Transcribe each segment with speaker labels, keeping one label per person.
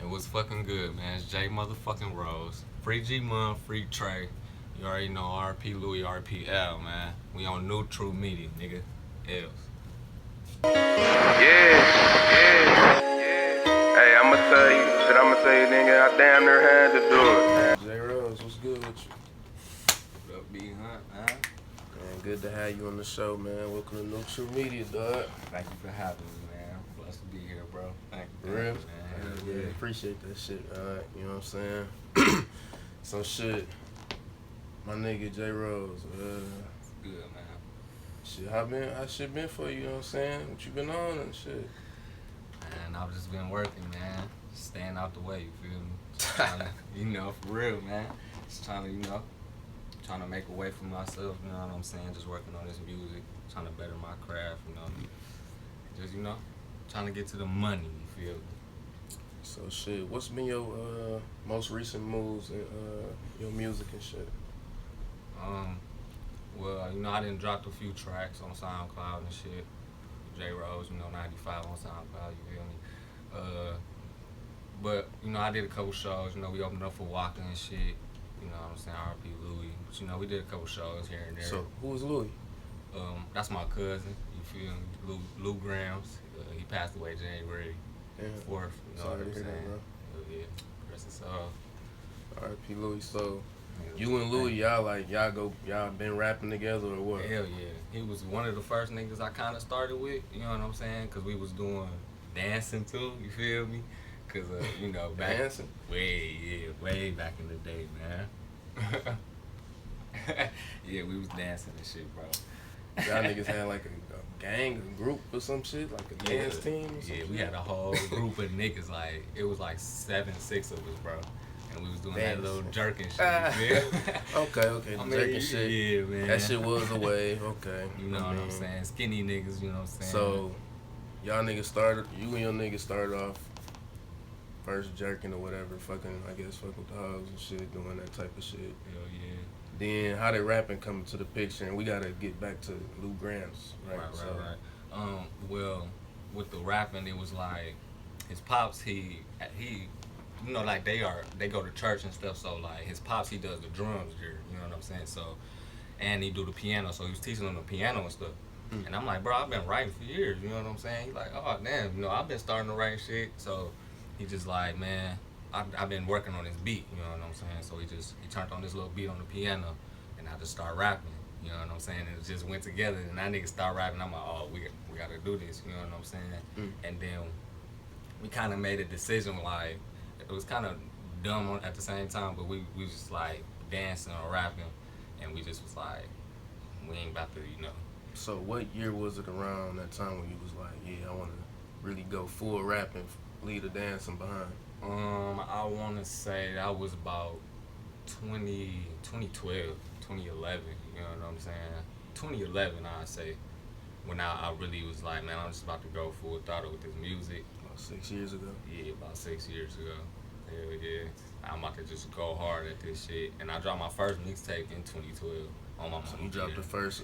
Speaker 1: was fucking good, man. It's J motherfucking Rose. Free G Mun, free Trey. You already know RP Louis, RPL, man. We on New True Media, nigga. L's.
Speaker 2: Yeah. Hey, I'ma tell you, nigga, I damn near had to do it.
Speaker 3: JayRose, what's good with you?
Speaker 1: What up, B Hunt, man?
Speaker 3: Man, good to have you on the show, man. Welcome to New True Media, dog.
Speaker 1: Thank you for having me, man. I'm blessed to be here, bro. Thank you,
Speaker 3: Real?
Speaker 1: man.
Speaker 3: Yeah, appreciate that shit, alright. You know what I'm saying? So shit, my nigga JayRose,
Speaker 1: Good, man.
Speaker 3: shit, how shit been for you, you know what I'm saying? What you been on and shit?
Speaker 1: And I've just been working, man. Just staying out the way, you feel me? Just trying to, for real, man. Just trying to, trying to make a way for myself, you know what I'm saying? Just working on this music, trying to better my craft, Just, trying to get to the money, you feel me?
Speaker 3: So shit, what's been your most recent moves in your music and shit?
Speaker 1: Well, I done dropped a few tracks on SoundCloud and shit. JayRose, 95 on SoundCloud, you feel me? But, I did a couple shows, we opened up for Walker and shit, you know what I'm saying, RP Louis. But, we did a couple shows here and there.
Speaker 3: So, who was Louis?
Speaker 1: That's my cousin, you feel me? Lou Grams. He passed away January 4th, you know what I'm saying? Hell yeah, rest his soul.
Speaker 3: R.I.P. Louis. So, you and Louis, y'all been rapping together or what?
Speaker 1: Hell yeah. He was one of the first niggas I kind of started with, you know what I'm saying? Because we was doing dancing too, you feel me? Because, back...
Speaker 3: Dancing?
Speaker 1: Way back in the day, man. Yeah, we was dancing and shit, bro.
Speaker 3: Y'all niggas had like a gang, a group or some shit, like a dance team or something?
Speaker 1: Yeah, we had a whole group of niggas, it was like 7, 6 of us, bro. And we was doing that little jerking shit, you feel?
Speaker 3: Okay, the jerking shit.
Speaker 1: Yeah, man.
Speaker 3: That shit was a wave, okay.
Speaker 1: You know what I'm saying? Skinny niggas, you know what I'm saying?
Speaker 3: So, you and your niggas started off first jerking or whatever, fucking with the hoes and shit, doing that type of shit.
Speaker 1: Hell yeah.
Speaker 3: Then how did rapping come into the picture? And we gotta get back to Lou Grams, right?
Speaker 1: Right. Well, with the rapping, it was like his pops. He, they go to church and stuff. So like his pops, he does the drums here. You know what I'm saying? So, and he do the piano. So he was teaching them the piano and stuff. And I'm like, bro, I've been writing for years. You know what I'm saying? He's like, oh damn, I've been starting to write shit. So he just like, man, I've been working on this beat, you know what I'm saying? So he turned on this little beat on the piano, and I just started rapping, you know what I'm saying? And it just went together, and that nigga started rapping. I'm like, oh, we gotta do this, you know what I'm saying? And then we kind of made a decision, like, it was kind of dumb at the same time, but we was just like dancing or rapping, and we just was like, we ain't about to,
Speaker 3: So what year was it around that time when you was like, yeah, I want to really go full rapping, leave the dancing behind?
Speaker 1: I want to say that was about 2012, 2011, you know what I'm saying? 2011, I'd say, when I really was like, man, I'm just about to go full throttle with this music.
Speaker 3: About 6 years ago?
Speaker 1: Yeah, about 6 years ago. Hell yeah. I'm about to just go hard at this shit. And I dropped my first mixtape in 2012 on my
Speaker 3: So you dropped the first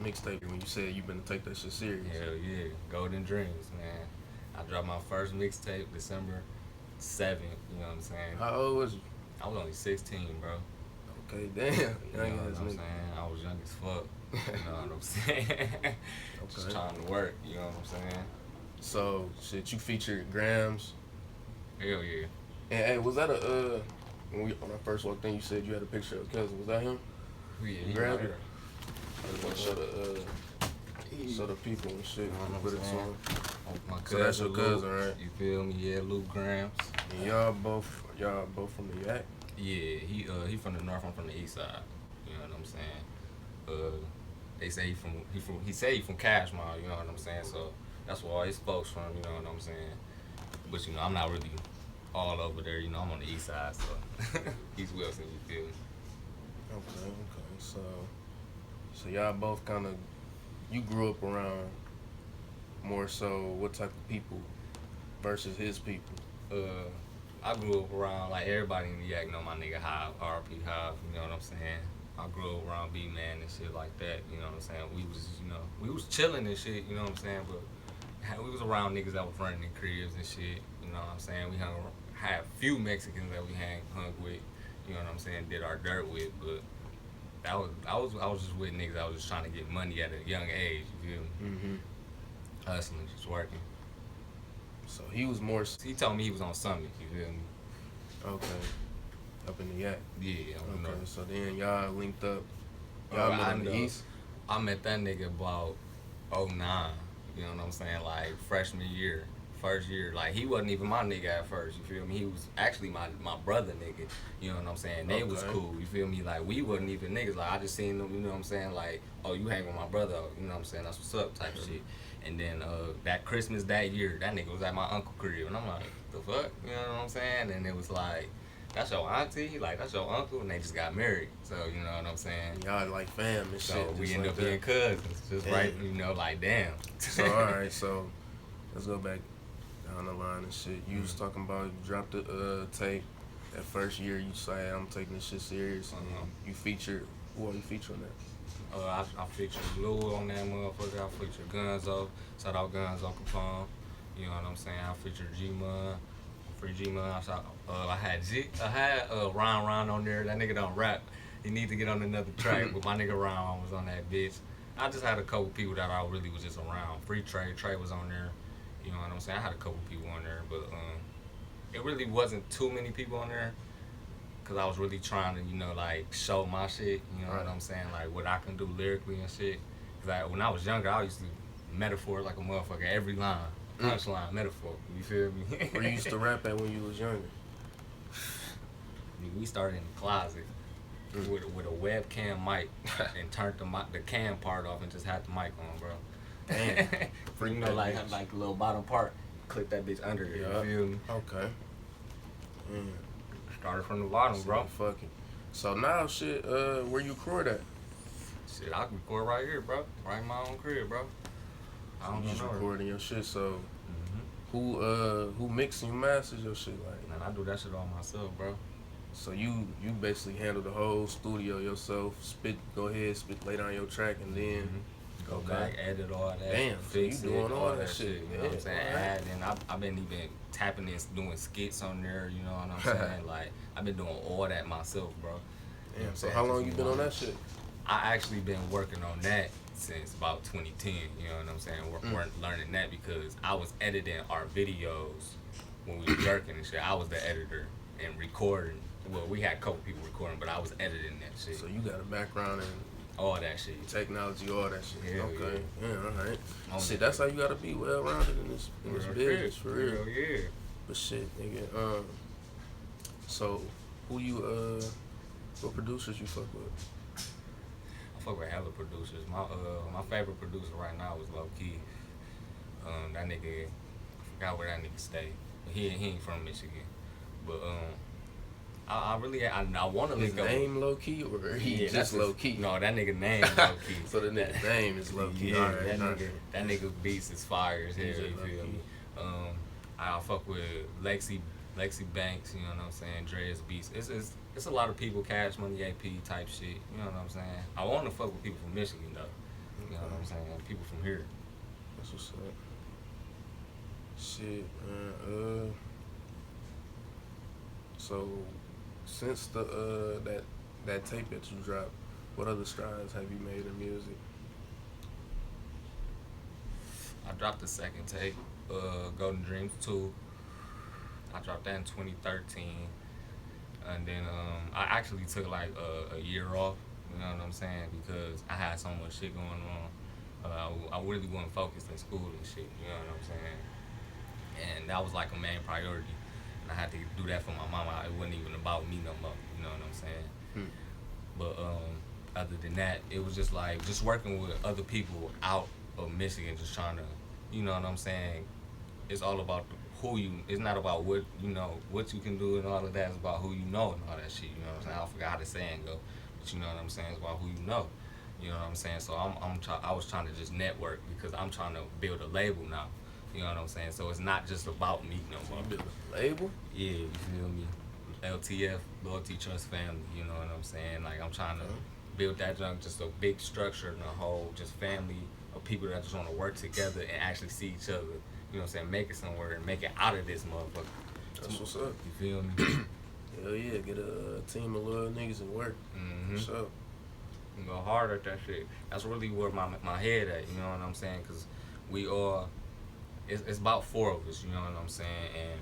Speaker 3: mixtape when you said you been to take that shit serious?
Speaker 1: Hell yeah. Golden Dreams, man. I dropped my first mixtape December 7th, you know what I'm saying?
Speaker 3: How old was you?
Speaker 1: I was only 16, bro.
Speaker 3: Okay, damn.
Speaker 1: You know what I'm saying? I was young as fuck. You know what I'm saying? Just trying to work, you know what I'm saying?
Speaker 3: So, shit, you featured Grams.
Speaker 1: Hell yeah.
Speaker 3: And hey, was that when I first walked in, you said you had a picture of cousin. Was that him?
Speaker 1: Yeah,
Speaker 3: you grabbed it? I just want to show the people and shit. Put it to him.
Speaker 1: My
Speaker 3: So that's your cousin,
Speaker 1: Lou,
Speaker 3: right?
Speaker 1: You feel me? Yeah, Lou Grams.
Speaker 3: And y'all both from the Yak?
Speaker 1: Yeah, he from the north. I'm from the east side. You know what I'm saying? They say he say he from Cashmore. You know what I'm saying? So that's where all his folks from. You know what I'm saying? But I'm not really all over there. I'm on the east side, so East Wilson. You feel me?
Speaker 3: Okay. So y'all both kind of, you grew up around more so what type of people versus his people?
Speaker 1: I grew up around, like, everybody in the Yak know my nigga Hive, RP Hive, you know what I'm saying? I grew up around B-Man and shit like that, you know what I'm saying? We was chilling and shit, you know what I'm saying? But we was around niggas that was running in cribs and shit, you know what I'm saying? We had a few Mexicans that we hung with, you know what I'm saying, did our dirt with, but I was just with niggas. I was just trying to get money at a young age. You feel me?
Speaker 3: Mm-hmm.
Speaker 1: Hustling, just working.
Speaker 3: So he was more
Speaker 1: He told me he was on Summit. You feel me?
Speaker 3: okay up in the Yak.
Speaker 1: Yeah.
Speaker 3: Okay, so then y'all linked up.
Speaker 1: Y'all
Speaker 3: Y'all met in the East.
Speaker 1: I met that nigga about '09. You know what I'm saying? Like freshman year, first year. Like he wasn't even my nigga at first. You feel me? He was actually my brother nigga. You know what I'm saying? They was
Speaker 3: Okay.
Speaker 1: cool. You feel me? Like we wasn't even niggas. Like I just seen them. You know what I'm saying? Like, oh, you hang with my brother. You know what I'm saying? That's what's up type shit. And then that Christmas that year, that nigga was at my uncle crib, and I'm like, the fuck? You know what I'm saying? And it was like, that's your auntie, like that's your uncle, and they just got married. So you know what I'm saying?
Speaker 3: Y'all like fam and
Speaker 1: So
Speaker 3: shit.
Speaker 1: we
Speaker 3: just
Speaker 1: ended
Speaker 3: like
Speaker 1: up being
Speaker 3: that.
Speaker 1: cousins, just
Speaker 3: Damn.
Speaker 1: right, you know, like damn.
Speaker 3: So alright, so let's go back down the line and shit. You was talking about you dropped the tape. That first year you say I'm taking this shit serious. And
Speaker 1: Uh-huh.
Speaker 3: you featured what you featured on that?
Speaker 1: I featured Blue on that motherfucker. I featured Gunzo. Shout out Gunzo Capone. You know what I'm saying? I featured G-Mun. Free G-Mun. I had Ron on there. That nigga don't rap. He need to get on another track. But my nigga Ron was on that bitch. I just had a couple people that I really was just around. Free Trey was on there. You know what I'm saying? I had a couple people on there. But it really wasn't too many people on there. Cause I was really trying to, you know, like show my shit. You know what I'm saying? Like what I can do lyrically and shit. Cause when I was younger, I used to metaphor like a motherfucker. Every line, punchline, metaphor. You feel me?
Speaker 3: Where you used to rap at when you was younger?
Speaker 1: We started in the closet with a webcam mic and turned the cam part off and just had the mic on, bro.
Speaker 3: Damn.
Speaker 1: You know, like the little bottom part, clip that bitch under it.
Speaker 3: Yeah.
Speaker 1: You feel me?
Speaker 3: Okay. Mm.
Speaker 1: Started from the bottom, bro.
Speaker 3: Fucking. So now shit, where you record at?
Speaker 1: Shit, I can record right here, bro. Right in my own crib, bro. I don't
Speaker 3: You just
Speaker 1: know.
Speaker 3: recording your shit. So
Speaker 1: Mm-hmm.
Speaker 3: who mixes and masters your shit like?
Speaker 1: Man, I do that shit all myself, bro.
Speaker 3: So you basically handle the whole studio yourself. Go ahead, lay down your track, and then
Speaker 1: Go
Speaker 3: Okay.
Speaker 1: back, edit all that.
Speaker 3: Damn, so
Speaker 1: fix
Speaker 3: you
Speaker 1: it,
Speaker 3: doing all that shit.
Speaker 1: You know what I'm saying?
Speaker 3: Yeah,
Speaker 1: Add, and I've been even tapping in, doing skits on there. You know what I'm saying? Like I've been doing all that myself, bro. You know what
Speaker 3: Damn.
Speaker 1: I'm
Speaker 3: So
Speaker 1: saying?
Speaker 3: how long
Speaker 1: Just
Speaker 3: you been on that shit?
Speaker 1: I actually been working on that since about 2010. You know what I'm saying? We're learning that because I was editing our videos when we were jerking and shit. I was the editor and recording. Well, we had a couple people recording, but I was editing that shit.
Speaker 3: So you got a background in
Speaker 1: All that shit.
Speaker 3: technology, all that shit.
Speaker 1: Hell
Speaker 3: Okay. Yeah. All right.
Speaker 1: On
Speaker 3: Shit,
Speaker 1: that
Speaker 3: that's how you gotta be well rounded in this business for real.
Speaker 1: Hell yeah.
Speaker 3: But shit, nigga. So who you what producers you fuck with?
Speaker 1: I fuck with hella producers. My favorite producer right now is Low Key. That nigga, I forgot where that nigga stay. But he ain't from Michigan. But I really I want to
Speaker 3: His
Speaker 1: link up.
Speaker 3: name low key or he
Speaker 1: Yeah,
Speaker 3: just
Speaker 1: that's
Speaker 3: low key?
Speaker 1: No, that nigga name low key.
Speaker 3: So the nigga name is low key.
Speaker 1: Yeah,
Speaker 3: All right,
Speaker 1: that nigga beats is fire as hell.
Speaker 3: DJ
Speaker 1: You
Speaker 3: low
Speaker 1: feel
Speaker 3: key.
Speaker 1: me? I fuck with Lexi Banks. You know what I'm saying? Dre's Beats. It's a lot of people. Cash Money AP type shit. You know what I'm saying? I want to fuck with people from Michigan though. You know what I'm saying? People from here.
Speaker 3: That's what's up. Shit, man. So since the that tape that you dropped, what other strides have you made in music?
Speaker 1: I dropped the second tape, Golden Dreams 2. I dropped that in 2013. And then I actually took like a year off, you know what I'm saying? Because I had so much shit going on. I really wasn't focused in school and shit, you know what I'm saying? And that was like a main priority. And I had to do that for my mama. It wasn't even about me no more, you know what I'm saying? But other than that, it was just like just working with other people out of Michigan, just trying to, you know what I'm saying? It's all about who you. It's not about what you know, what you can do, and all of that. It's about who you know and all that shit. You know what I'm saying? I forgot how the saying go, but you know what I'm saying? It's about who you know. You know what I'm saying? So I was trying to just network because I'm trying to build a label now. You know what I'm saying? So it's not just about me no more.
Speaker 3: You build a label?
Speaker 1: Yeah, you feel me? LTF, Loyalty Trust Family, you know what I'm saying? Like, I'm trying to build that junk, just a big structure and a whole just family of people that just want to work together and actually see each other, you know what I'm saying? Make it somewhere and make it out of this motherfucker.
Speaker 3: That's what's up.
Speaker 1: You feel me?
Speaker 3: Hell yeah, get a team of little niggas and work.
Speaker 1: Mm-hmm.
Speaker 3: What's up?
Speaker 1: And go hard at that shit. That's really where my head at, you know what I'm saying? Because we all, it's about 4 of us, you know what I'm saying? And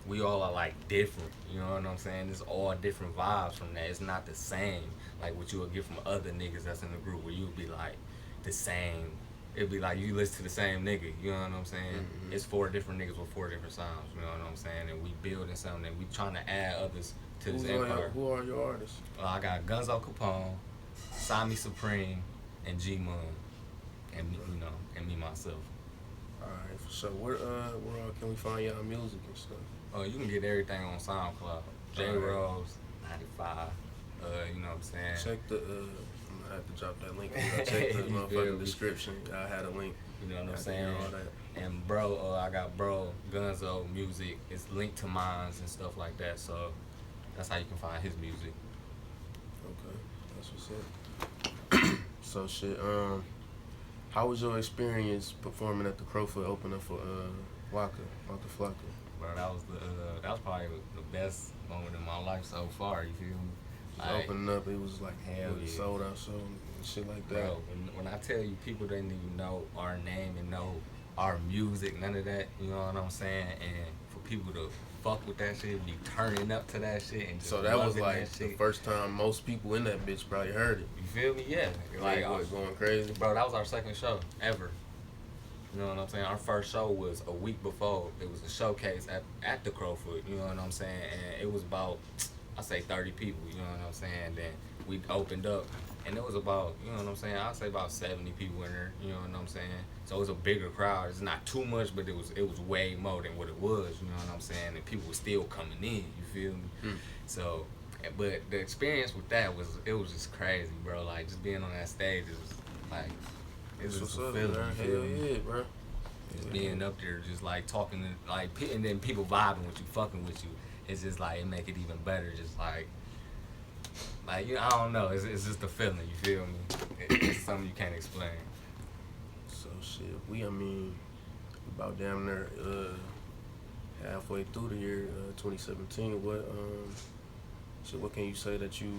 Speaker 1: we all are like different, you know what I'm saying? It's all different vibes from that. It's not the same like what you would get from other niggas that's in the group where you would be like the same. It'd be like you listen to the same nigga, you know what I'm saying?
Speaker 3: Mm-hmm.
Speaker 1: It's 4 different niggas with 4 different sounds, you know what I'm saying? And we building something and we trying to add others to this empire.
Speaker 3: Who are your artists?
Speaker 1: I got Gunzo Capone, Sami Supreme, and G Mun, and you know, and me myself.
Speaker 3: Alright, so where can we find y'all music and stuff?
Speaker 1: You can get everything on SoundCloud. JayRose 95. You know what I'm saying?
Speaker 3: Check the I'm gonna have to drop that link. Check the motherfucking description. I had a link.
Speaker 1: You know what I'm
Speaker 3: I
Speaker 1: saying?
Speaker 3: all that.
Speaker 1: And bro, I got Gunzo music. It's linked to mines and stuff like that. So that's how you can find his music.
Speaker 3: Okay, that's what's up. So shit, how was your experience performing at the Crowfoot opening for Waka Flocka?
Speaker 1: Bro, that was probably the best moment in my life so far. You feel me? Like,
Speaker 3: Opening up, it was like
Speaker 1: hell yeah.
Speaker 3: sold out show and shit like that.
Speaker 1: Bro, when I tell you people didn't even know our name and know our music, none of that, you know what I'm saying? And for people to fuck with that shit, be turning up to that shit and just
Speaker 3: So that was
Speaker 1: loving
Speaker 3: like
Speaker 1: that
Speaker 3: the
Speaker 1: shit.
Speaker 3: first time most people in that bitch probably heard it.
Speaker 1: You feel me? Yeah.
Speaker 3: Like what, going crazy?
Speaker 1: Bro, that was our second show ever. You know what I'm saying? Our first show was a week before. It was a showcase at the Crowfoot, you know what I'm saying? And it was about, I say 30 people, you know what I'm saying? Then we opened up, and it was about, you know what I'm saying? I'd say about 70 people in there, you know what I'm saying? So it was a bigger crowd. It's not too much, but it was way more than what it was, you know what I'm saying? And people were still coming in, you feel me? So, but the experience with that was just crazy, bro. Like, just being on that stage, it was like, it was just a feeling, you feel me?
Speaker 3: Hell yeah, bro.
Speaker 1: Just being up there, just like talking, like, and then people vibing with you, fucking with you. It's just like, it make it even better, just like you know, I don't know, it's just a feeling, you feel me? It's something you can't explain.
Speaker 3: So shit, I mean, about damn near halfway through the year 2017. What can you say that you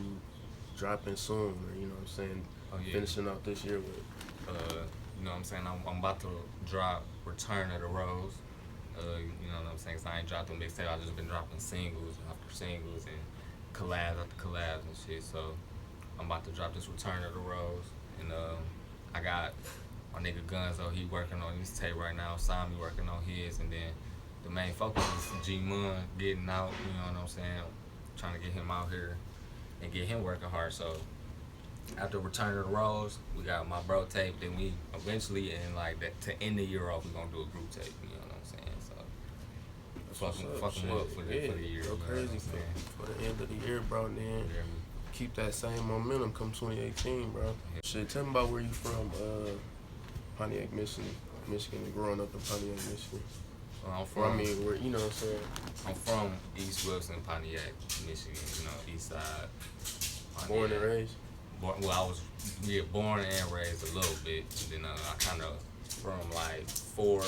Speaker 3: dropping soon, or you know what I'm saying, finishing out this year with?
Speaker 1: You know what I'm saying? I'm about to drop Return of the Rose. You know what I'm saying? 'Cause I ain't dropped a mixtape. I just been dropping singles after singles and collabs after collabs and shit. So I'm about to drop this Return of the Rose, and I got my nigga Gunzo. He working on his tape right now. Sami working on his, and then the main focus is G Mun getting out. You know what I'm saying? Trying to get him out here and get him working hard. So after Return of the Rose, we got my bro tape. Then we eventually, in like that, to end the year off, we gonna do a group tape. You know what I'm saying? So fuck him up for the year.
Speaker 3: Go crazy for the end of the year, bro. And then keep that same momentum come 2018, bro.
Speaker 1: Yeah.
Speaker 3: Shit, tell me about where you from, Pontiac, Michigan, and growing up in Pontiac, Michigan.
Speaker 1: I'm from,
Speaker 3: where, you know what I'm saying?
Speaker 1: I'm from East Wilson, Pontiac, Michigan. You know, East Side. Pontiac.
Speaker 3: Born and raised?
Speaker 1: Well, I was born and raised a little bit. And then I kind of, from like 4,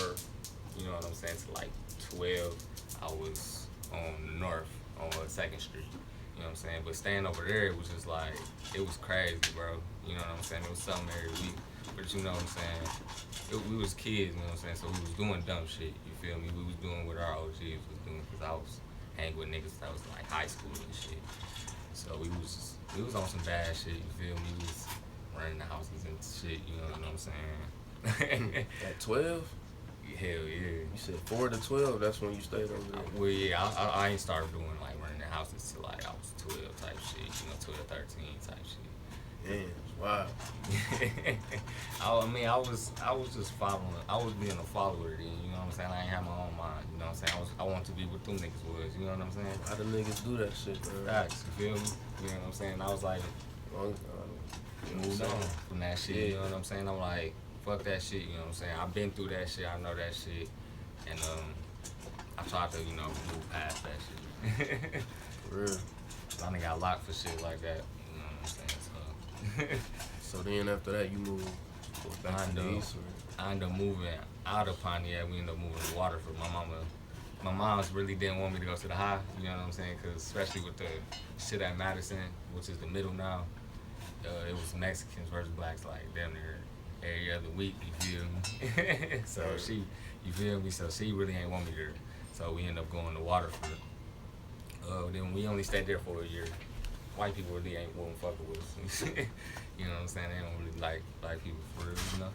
Speaker 1: you know what I'm saying, to like 12, I was on the north, on 2nd Street. You know what I'm saying? But staying over there, it was just like, it was crazy, bro. You know what I'm saying? It was something every week. But you know what I'm saying? We was kids, you know what I'm saying? So we was doing dumb shit, you feel me? We was doing what our OGs was doing, because I was hanging with niggas that was like high school and shit. So we was on some bad shit, you feel me? We was running the houses and shit, you know what I'm saying?
Speaker 3: At 12?
Speaker 1: Hell yeah.
Speaker 3: You said 4 to 12, that's when you stayed over there?
Speaker 1: Well, yeah, I ain't started doing like running the houses till like I was 12 type shit, you know, 12, 13 type shit.
Speaker 3: Damn, wow.
Speaker 1: I mean, I was just following. I was being a follower then, you know what I'm saying? I ain't have my own mind, you know what I'm saying? I wanted to be what them niggas was, you know what I'm saying?
Speaker 3: A lot of niggas do that shit, man.
Speaker 1: Facts, you feel me? You know what I'm saying? I was like, moved on from that shit, you know what I'm saying? I'm like, fuck that shit, you know what I'm saying? I've been through that shit, I know that shit, and I tried to, you know, move past that shit.
Speaker 3: For real.
Speaker 1: I done got locked for shit like that, you know what I'm saying?
Speaker 3: So then after that, you moved back to the east?
Speaker 1: I ended up moving out of Pontiac. We ended up moving to Waterford. My my mom's really didn't want me to go to the high, you know what I'm saying? Because especially with the shit at Madison, which is the middle now, it was Mexicans versus blacks like damn near every other week, you feel me? So you feel me? So she really ain't want me there. So we ended up going to Waterford. Then we only stayed there for a year. White people really won't fuck with us. You know what I'm saying? They don't really like black people for real, you know?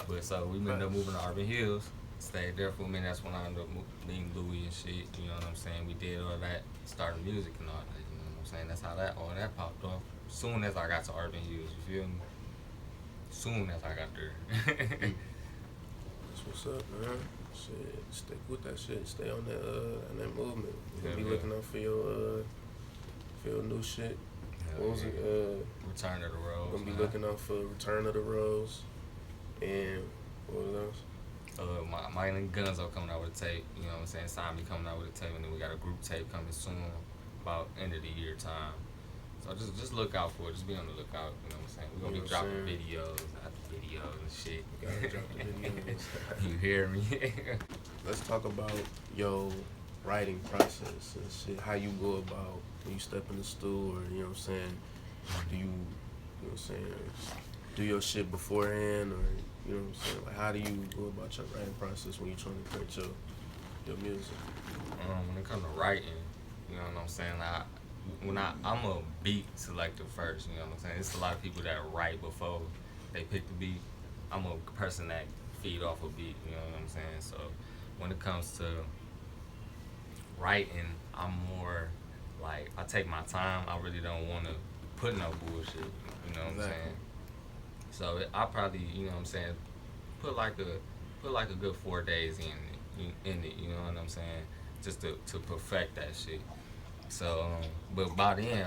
Speaker 1: But so we ended up moving to Arden Hills. Stayed there for a minute. That's when I ended up meeting Louis and shit. You know what I'm saying? We did all that, started music and all that. You know what I'm saying? That's how all that popped off. Soon as I got to Arden Hills, you feel me? Soon as I got there.
Speaker 3: That's what's up, man. Shit, stick with that shit. Stay on that movement. You
Speaker 1: Yeah,
Speaker 3: be looking out for your new shit.
Speaker 1: Hell
Speaker 3: What was
Speaker 1: yeah.
Speaker 3: it?
Speaker 1: Return of the Rose.
Speaker 3: Gonna be
Speaker 1: man.
Speaker 3: looking out for Return of the Rose, and what was else?
Speaker 1: My Gunzo coming out with a tape, you know what I'm saying? Simon coming out with a tape, and then we got a group tape coming soon, about end of the year time. So just look out for it. Just be on the lookout, you know what I'm saying? We're gonna be dropping videos after videos and shit.
Speaker 3: Gotta drop the videos.
Speaker 1: You hear me?
Speaker 3: Let's talk about your writing process and shit. How you go about when you step in the stool, or you know what I'm saying? Do you know what I'm saying? Do your shit beforehand, or you know what I'm saying? Like, how do you go about your writing process when you're trying to create your music?
Speaker 1: When it comes to writing, you know what I'm saying? I'm a beat selector first, you know what I'm saying? It's a lot of people that write before they pick the beat. I'm a person that feed off a beat, you know what I'm saying? So when it comes to writing, I'm more like, I take my time. I really don't want to put no bullshit, you know what I'm saying? So I probably, you know what I'm saying, put like a good 4 days in it, you know what I'm saying? Just to perfect that shit. So, but by then,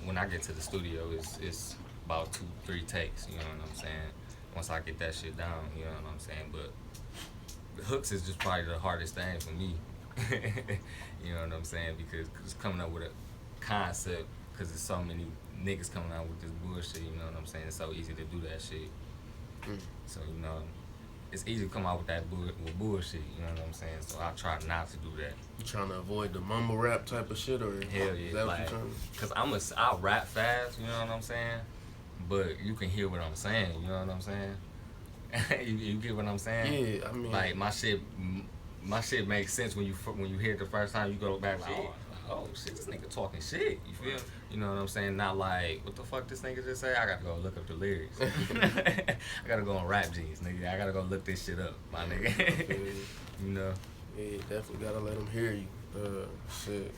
Speaker 1: when I get to the studio, it's about 2-3 takes, you know what I'm saying? Once I get that shit down, you know what I'm saying? But the hooks is just probably the hardest thing for me. You know what I'm saying? Because it's coming up with a concept, because there's so many niggas coming out with this bullshit, you know what I'm saying? It's so easy to do that shit. So, you know, it's easy to come out with that with bullshit, you know what I'm saying? So I try not to do that.
Speaker 3: You trying to avoid the mumble rap type of shit, or
Speaker 1: Hell
Speaker 3: is
Speaker 1: yeah,
Speaker 3: that what
Speaker 1: like,
Speaker 3: you trying to?
Speaker 1: cause I rap fast, you know what I'm saying? But you can hear what I'm saying, you know what I'm saying? you get what I'm saying?
Speaker 3: Yeah, I mean,
Speaker 1: Like my shit makes sense when you hear it the first time. You go back like, oh shit, this nigga talking shit. You feel? You know what I'm saying? Not like, what the fuck this nigga just say? I gotta go look up the lyrics. I gotta go on Rap G's, nigga. I gotta go look this shit up, my nigga. You know?
Speaker 3: Yeah, definitely gotta let them hear you. Shit.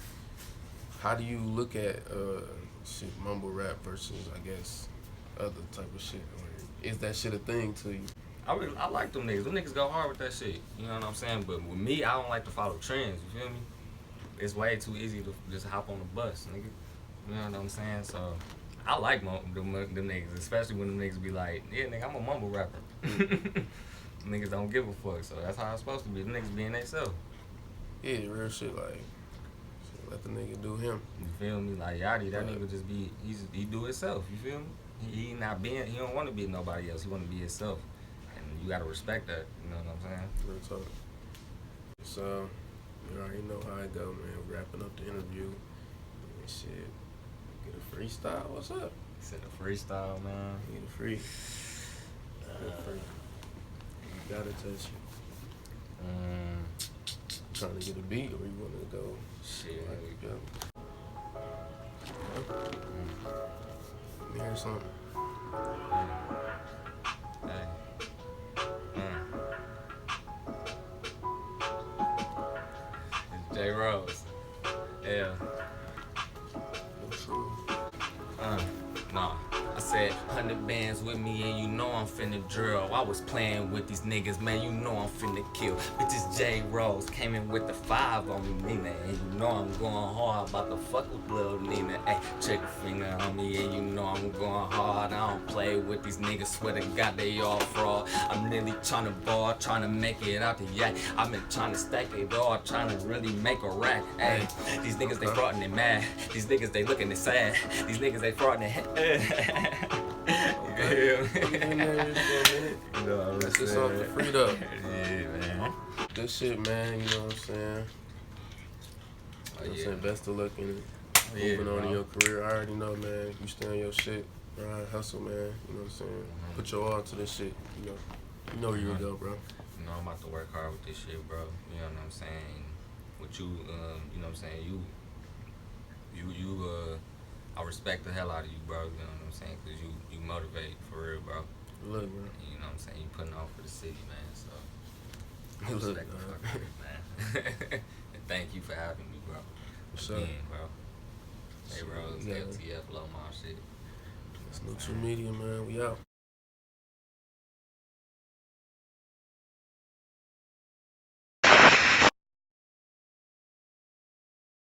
Speaker 3: How do you look at shit, mumble rap versus, I guess, other type of shit? Or is that shit a thing to you?
Speaker 1: I like them niggas. Them niggas go hard with that shit. You know what I'm saying? But with me, I don't like to follow trends. You feel me? It's way too easy to just hop on the bus, nigga. You know what I'm saying? So I like them niggas, especially when them niggas be like, yeah, nigga, I'm a mumble rapper. Niggas don't give a fuck. So that's how it's supposed to be. Them niggas being themselves.
Speaker 3: Yeah, real shit, like, let the nigga do him.
Speaker 1: You feel me? Like Yachty, that nigga just be, he do himself. You feel me? He don't want to be nobody else. He want to be himself. You gotta respect that, you know what I'm saying?
Speaker 3: Real talk. So, you already know how it go, man. Wrapping up the interview. And shit. Get a freestyle. What's up?
Speaker 1: He said a freestyle, man.
Speaker 3: Get a free. Get a free. You gotta touch it. Trying to get a beat, or you wanna go?
Speaker 1: Shit,
Speaker 3: There we go. Let me hear something.
Speaker 1: Hey. It's JayRose. Yeah. Nah. I said 100 bands with me and you know I'm finna drill. I was playing with these niggas, man, you know I'm finna kill. Bitches JayRose came in with the 5 on me, Nina, and you know I'm going hard, about to fuck with little Nina. Ay, trigger finger on me and you know I'm going hard. I don't play with these niggas, swear to God they all fraud. I'm really tryna ball, tryna make it out the yak. I've been tryna stack it all, tryna really make a rack. Ay, these niggas they fraudin' and mad. These niggas they lookin' and sad. These niggas they fraudin' and
Speaker 3: Okay. We in there for a minute.
Speaker 1: You know what I'm
Speaker 3: That's just
Speaker 1: saying?
Speaker 3: off the freed up.
Speaker 1: Yeah, man.
Speaker 3: Good shit, man. You know what I'm saying?
Speaker 1: Oh,
Speaker 3: You know what I'm
Speaker 1: yeah.
Speaker 3: saying? Best of luck in
Speaker 1: Yeah,
Speaker 3: moving on
Speaker 1: bro.
Speaker 3: in your career. I already know, man. You stay on your shit. Grind, hustle, man. You know what I'm saying? Put your all to this shit. You know where you would go, bro.
Speaker 1: You know, I'm about to work hard with this shit, bro. You know what I'm saying? With you, you know what I'm saying? I respect the hell out of you, bro. You know what I'm saying? Because you motivate for real, bro.
Speaker 3: Look, bro.
Speaker 1: You know what I'm saying? You putting on for the city, man. So, I
Speaker 3: Look,
Speaker 1: respect the fuck out of you, man. And thank you for having me, bro.
Speaker 3: For sure.
Speaker 1: Again, bro. JayRose,
Speaker 3: Yeah.
Speaker 1: LTF, Low Mom shit.
Speaker 3: It's Neutral Media, man. We out.